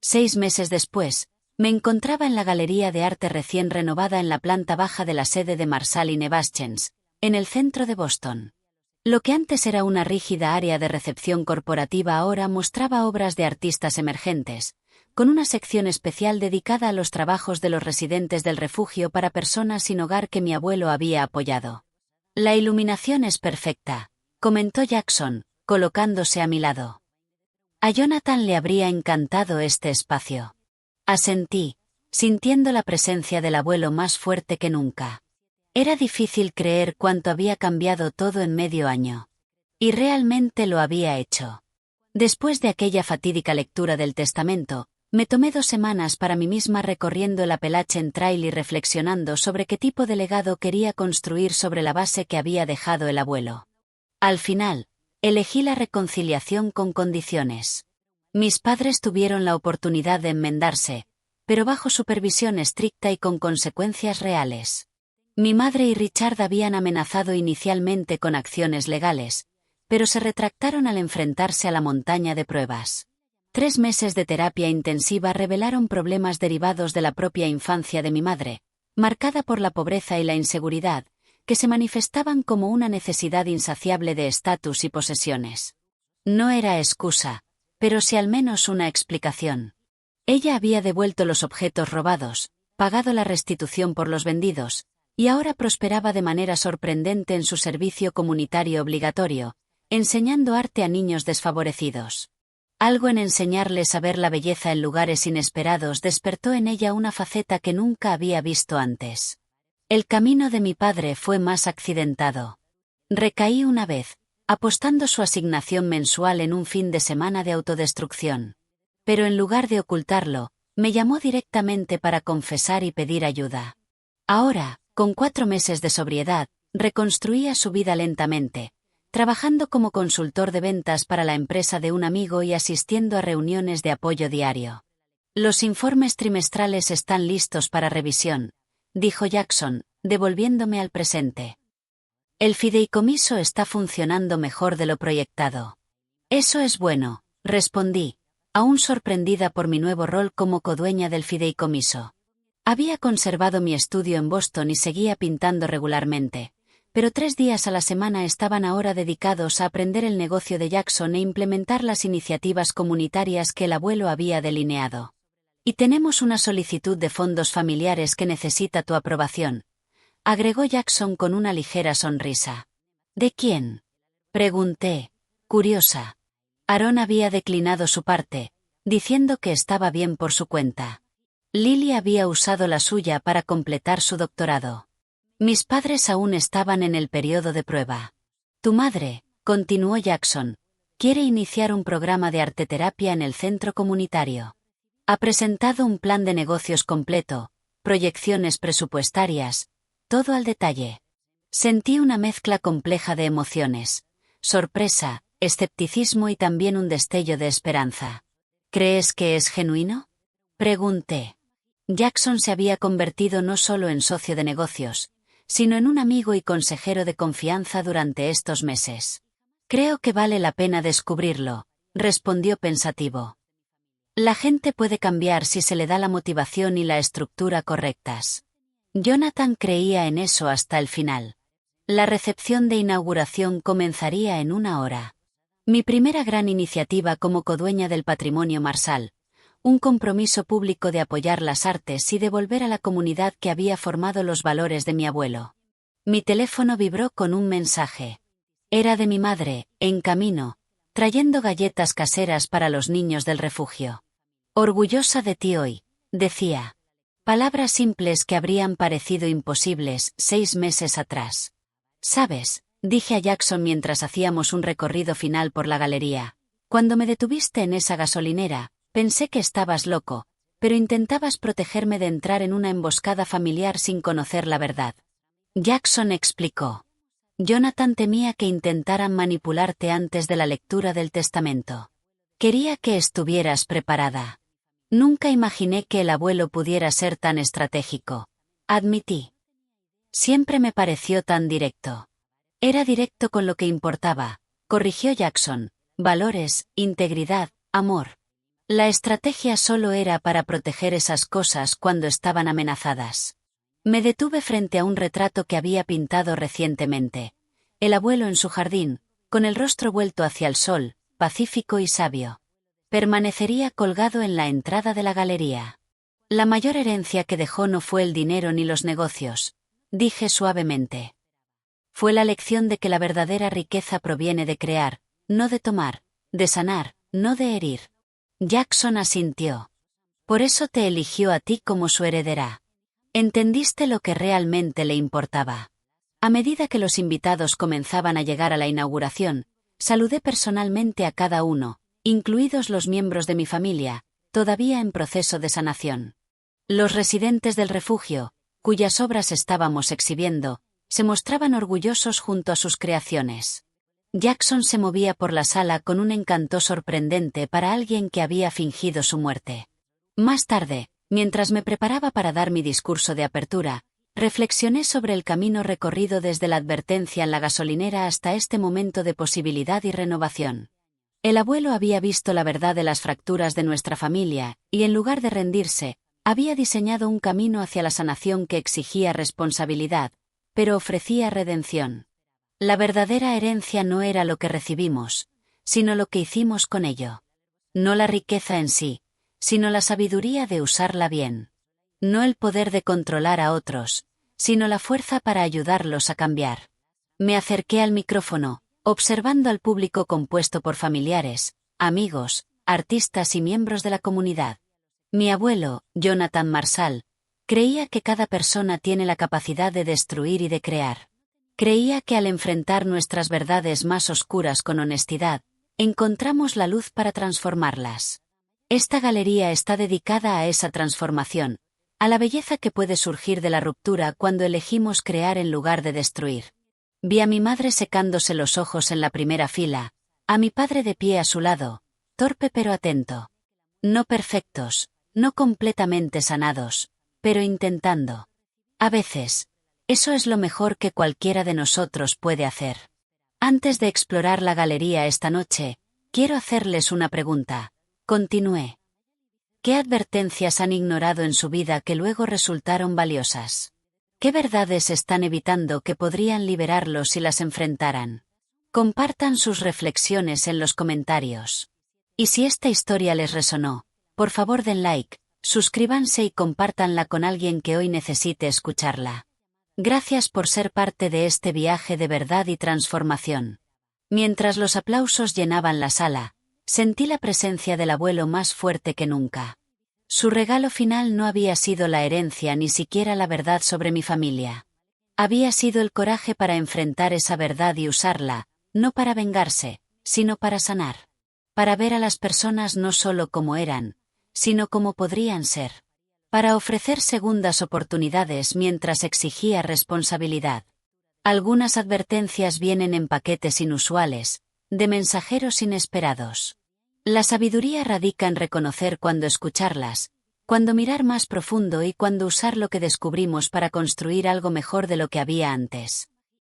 6 meses después, me encontraba en la galería de arte recién renovada en la planta baja de la sede de Marsal y Nevaschens, en el centro de Boston. Lo que antes era una rígida área de recepción corporativa ahora mostraba obras de artistas emergentes, con una sección especial dedicada a los trabajos de los residentes del refugio para personas sin hogar que mi abuelo había apoyado. La iluminación es perfecta, comentó Jackson, colocándose a mi lado. A Jonathan le habría encantado este espacio. Asentí, sintiendo la presencia del abuelo más fuerte que nunca. Era difícil creer cuánto había cambiado todo en medio año. Y realmente lo había hecho. Después de aquella fatídica lectura del testamento, me tomé 2 semanas para mí misma recorriendo el Appalachian Trail y reflexionando sobre qué tipo de legado quería construir sobre la base que había dejado el abuelo. Al final, elegí la reconciliación con condiciones. Mis padres tuvieron la oportunidad de enmendarse, pero bajo supervisión estricta y con consecuencias reales. Mi madre y Richard habían amenazado inicialmente con acciones legales, pero se retractaron al enfrentarse a la montaña de pruebas. 3 meses de terapia intensiva revelaron problemas derivados de la propia infancia de mi madre, marcada por la pobreza y la inseguridad, que se manifestaban como una necesidad insaciable de estatus y posesiones. No era excusa, pero sí al menos una explicación. Ella había devuelto los objetos robados, pagado la restitución por los vendidos, y ahora prosperaba de manera sorprendente en su servicio comunitario obligatorio, enseñando arte a niños desfavorecidos. Algo en enseñarles a ver la belleza en lugares inesperados despertó en ella una faceta que nunca había visto antes. El camino de mi padre fue más accidentado. Recaí una vez, apostando su asignación mensual en un fin de semana de autodestrucción. Pero en lugar de ocultarlo, me llamó directamente para confesar y pedir ayuda. Ahora, con 4 meses de sobriedad, reconstruía su vida lentamente, trabajando como consultor de ventas para la empresa de un amigo y asistiendo a reuniones de apoyo diario. Los informes trimestrales están listos para revisión, dijo Jackson, devolviéndome al presente. El fideicomiso está funcionando mejor de lo proyectado. Eso es bueno, respondí, aún sorprendida por mi nuevo rol como codueña del fideicomiso. Había conservado mi estudio en Boston y seguía pintando regularmente, pero 3 días a la semana estaban ahora dedicados a aprender el negocio de Jackson e implementar las iniciativas comunitarias que el abuelo había delineado. Y tenemos una solicitud de fondos familiares que necesita tu aprobación, agregó Jackson con una ligera sonrisa. ¿De quién?, pregunté, curiosa. Aaron había declinado su parte, diciendo que estaba bien por su cuenta. Lily había usado la suya para completar su doctorado. Mis padres aún estaban en el periodo de prueba. Tu madre, continuó Jackson, quiere iniciar un programa de arteterapia en el centro comunitario. Ha presentado un plan de negocios completo, proyecciones presupuestarias, todo al detalle. Sentí una mezcla compleja de emociones, sorpresa, escepticismo y también un destello de esperanza. ¿Crees que es genuino?, pregunté. Jackson se había convertido no solo en socio de negocios, sino en un amigo y consejero de confianza durante estos meses. Creo que vale la pena descubrirlo, respondió pensativo. La gente puede cambiar si se le da la motivación y la estructura correctas. Jonathan creía en eso hasta el final. La recepción de inauguración comenzaría en 1 hora. Mi primera gran iniciativa como codueña del patrimonio Marshall, un compromiso público de apoyar las artes y devolver a la comunidad que había formado los valores de mi abuelo. Mi teléfono vibró con un mensaje. Era de mi madre, en camino, trayendo galletas caseras para los niños del refugio. Orgullosa de ti hoy, decía. Palabras simples que habrían parecido imposibles 6 meses atrás. ¿Sabes?, dije a Jackson mientras hacíamos un recorrido final por la galería. Cuando me detuviste en esa gasolinera, pensé que estabas loco, pero intentabas protegerme de entrar en una emboscada familiar sin conocer la verdad. Jackson explicó. Jonathan temía que intentaran manipularte antes de la lectura del testamento. Quería que estuvieras preparada. Nunca imaginé que el abuelo pudiera ser tan estratégico, admití. Siempre me pareció tan directo. Era directo con lo que importaba, corrigió Jackson, valores, integridad, amor. La estrategia solo era para proteger esas cosas cuando estaban amenazadas. Me detuve frente a un retrato que había pintado recientemente. el abuelo en su jardín, con el rostro vuelto hacia el sol, pacífico y sabio. Permanecería colgado en la entrada de la galería. La mayor herencia que dejó no fue el dinero ni los negocios, dije suavemente. Fue la lección de que la verdadera riqueza proviene de crear, no de tomar, de sanar, no de herir. Jackson asintió. Por eso te eligió a ti como su heredera. Entendiste lo que realmente le importaba. A medida que los invitados comenzaban a llegar a la inauguración, saludé personalmente a cada uno, incluidos los miembros de mi familia, todavía en proceso de sanación. Los residentes del refugio, cuyas obras estábamos exhibiendo, se mostraban orgullosos junto a sus creaciones. Jackson se movía por la sala con un encanto sorprendente para alguien que había fingido su muerte. Más tarde, mientras me preparaba para dar mi discurso de apertura, reflexioné sobre el camino recorrido desde la advertencia en la gasolinera hasta este momento de posibilidad y renovación. El abuelo había visto la verdad de las fracturas de nuestra familia, y en lugar de rendirse, había diseñado un camino hacia la sanación que exigía responsabilidad, pero ofrecía redención. La verdadera herencia no era lo que recibimos, sino lo que hicimos con ello. No la riqueza en sí, sino la sabiduría de usarla bien. No el poder de controlar a otros, sino la fuerza para ayudarlos a cambiar. Me acerqué al micrófono, observando al público compuesto por familiares, amigos, artistas y miembros de la comunidad. Mi abuelo, Jonathan Marshall, creía que cada persona tiene la capacidad de destruir y de crear. Creía que al enfrentar nuestras verdades más oscuras con honestidad, encontramos la luz para transformarlas. Esta galería está dedicada a esa transformación, a la belleza que puede surgir de la ruptura cuando elegimos crear en lugar de destruir. Vi a mi madre secándose los ojos en la primera fila, a mi padre de pie a su lado, torpe pero atento. No perfectos, no completamente sanados, pero intentando. A veces, eso es lo mejor que cualquiera de nosotros puede hacer. Antes de explorar la galería esta noche, quiero hacerles una pregunta. Continué. ¿Qué advertencias han ignorado en su vida que luego resultaron valiosas? ¿Qué verdades están evitando que podrían liberarlos si las enfrentaran? Compartan sus reflexiones en los comentarios. Y si esta historia les resonó, por favor den like, suscríbanse y compártanla con alguien que hoy necesite escucharla. Gracias por ser parte de este viaje de verdad y transformación. Mientras los aplausos llenaban la sala, sentí la presencia del abuelo más fuerte que nunca. Su regalo final no había sido la herencia ni siquiera la verdad sobre mi familia. Había sido el coraje para enfrentar esa verdad y usarla, no para vengarse, sino para sanar. Para ver a las personas no solo como eran, sino como podrían ser. Para ofrecer segundas oportunidades mientras exigía responsabilidad. Algunas advertencias vienen en paquetes inusuales, de mensajeros inesperados. La sabiduría radica en reconocer cuándo escucharlas, cuándo mirar más profundo y cuándo usar lo que descubrimos para construir algo mejor de lo que había antes.